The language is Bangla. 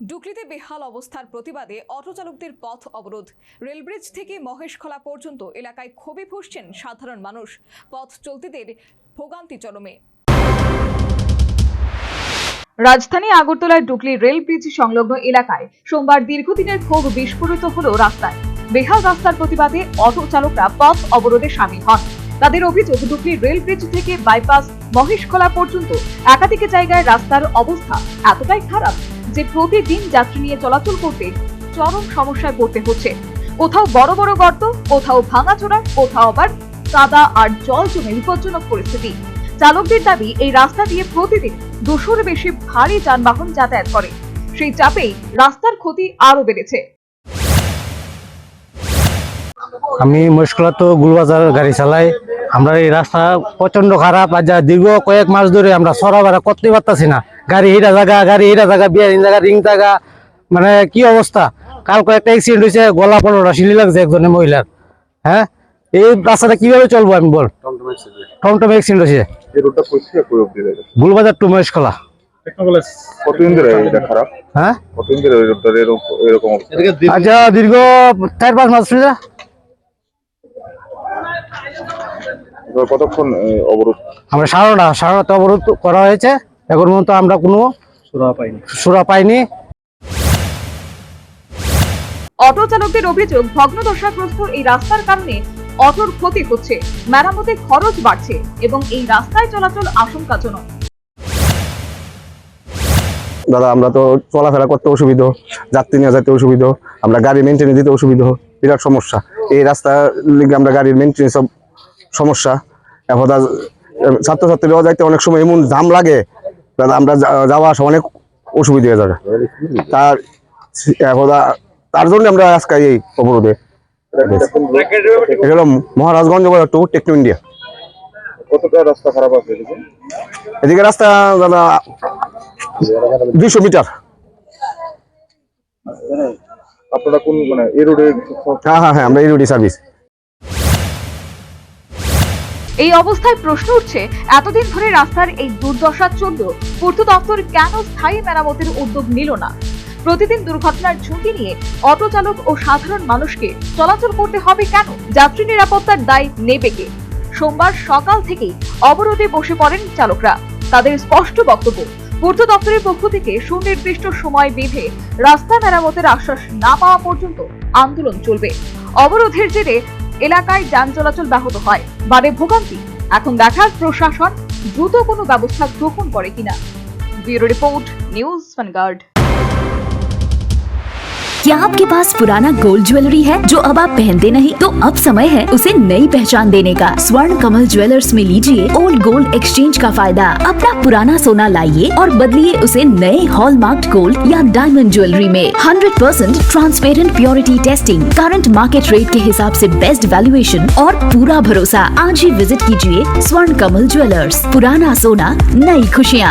ডুকলিতে বেহাল অবস্থার প্রতিবাদে অটো চালকদের পথ অবরোধ। রেলব্রিজ থেকে মহেশখলা পর্যন্ত এলাকায় ক্ষোভে ফুঁসছেন সাধারণ মানুষ। পথ চলতিদের ভোগান্তি চরমে। রাজধানী আগরতলার ডুকলি রেল ব্রিজ সংলগ্ন এলাকায় সোমবার দীর্ঘদিনের ক্ষোভ বিস্ফোরিত হল রাস্তায়। বেহাল রাস্তার প্রতিবাদে অটো চালকরা পথ অবরোধে সামিল হন। তাদের অভিযোগ, ডুকলি রেল ব্রিজ থেকে বাইপাস মহেশখলা পর্যন্ত একাধিক জায়গায় রাস্তার অবস্থা এতটাই খারাপ যে প্রতিদিন যাত্রী নিয়ে চলাচল করতে চরম সমস্যায় পড়তে হচ্ছে। কোথাও বড় বড় গর্ত, কোথাও ভাঙাচোরা, কোথাও আবার কাদা আর জল জমে বিপজ্জনক পরিস্থিতি। চালকদের দাবি, এই রাস্তা দিয়ে প্রতিদিন 200-র বেশি ভারী যানবাহন যাতায়াত করে। সেই চাপেই রাস্তার ক্ষতি আরো বেড়েছে। আমি মহেশখলা তো গুলবাজার গাড়ি চালাই। আমরা এই রাস্তা প্রচন্ড খারাপ। আজ দীর্ঘ কয়েক মাস ধরে আমরা সরাবারা করতে পারতাছি না। গাড়ি এইটা জায়গা বিয়ারিং জায়গা রিং জায়গা, মানে কি অবস্থা। কাল কয়েকটা অ্যাক্সিডেন্ট হয়েছে, গলা পড়া শিলি লাগছে একজনের মহিলার। হ্যাঁ, এই রাস্তাটা কিভাবে চলবো আমি বল। টমটম অ্যাক্সিডেন্ট হয়েছে গুলবাজার টু মহেশখলা। কতদিন ধরে এটা খারাপ? হ্যাঁ, কতদিন ধরে এরকম অবস্থা? আচ্ছা, দীর্ঘ 4-5 মাস। কতক্ষণ অবরোধ? আমরা সারাটা অবরোধ করা হয়েছে। এখন পর্যন্ত আমরা কোনো সুরা পাইনি। অটো চালকদের অভিযোগ, ভগ্নদশাগ্রস্ত এই রাস্তার কারণে অটোর ক্ষতি হচ্ছে, মেরামতে খরচ বাড়ছে এবং এই রাস্তায় চলাচল আশঙ্কাজনক। দাদা, আমরা তো চলাফেরা করতে অসুবিধা, যাত্রী নিয়ে যেতে অসুবিধা, আমরা গাড়ি মেনটেনে দিতে অসুবিধা, বিরাট সমস্যা। এই রাস্তার লিগে আমরা গাড়ির মেনটেন্স সব সমস্যা। এখন ছাত্রছাত্রীরাও যাইতে অনেক সময় এমন জাম লাগে দাদা, আমরা যাওয়া আসা অনেক অসুবিধা হয়ে যাবে। তার জন্য আমরা আজকে এই অবরোধে। এটা হলো মহারাজগঞ্জ টু টেকনো ইন্ডিয়া। কতটা রাস্তা খারাপ আছে এদিকে? রাস্তা দাদা 200 মিটার। আপনারা কোন মানে এই রোডে? হ্যাঁ, আমরা এই রোডে সার্ভিস। এই অবস্থায় প্রশ্ন উঠছে, এতদিন ধরে রাস্তার এই দুর্দশা চললেও পূর্ত দপ্তর কেন স্থায়ী মেরামতের উদ্যোগ নিল না? প্রতিদিন দুর্ঘটনার ঝুঁকি নিয়ে অটো চালক ও সাধারণ মানুষকে চলাচল করতে হবে কেন? যাত্রী নিরাপত্তার দায় নেবে কে? সোমবার সকাল থেকেই অবরোধে বসে পড়েন চালকরা। তাদের স্পষ্ট বক্তব্য, পূর্ত দপ্তরের পক্ষ থেকে সুনির্দিষ্ট সময় বেঁধে রাস্তা মেরামতের আশ্বাস না পাওয়া পর্যন্ত আন্দোলন চলবে। অবরোধের জেরে এলাকায় যান চলাচল ব্যাহত হয়, বাড়ে ভোগান্তি। এখন দেখার প্রশাসন দ্রুত কোনো ব্যবস্থা গ্রহণ করে কিনা। Bureau report, news vanguard. क्या आपके पास पुराना गोल्ड ज्वेलरी है जो अब आप पहनते नहीं? तो अब समय है उसे नई पहचान देने का। स्वर्ण कमल ज्वेलर्स में लीजिए ओल्ड गोल्ड एक्सचेंज का फायदा। अपना पुराना सोना लाइए और बदलिए उसे नए हॉलमार्क्ड गोल्ड या डायमंड ज्वेलरी में। 100% transparent purity testing, current market rate के हिसाब से बेस्ट वैल्यूएशन और पूरा भरोसा। आज ही विजिट कीजिए स्वर्ण कमल ज्वेलर्स। पुराना सोना, नई खुशियाँ।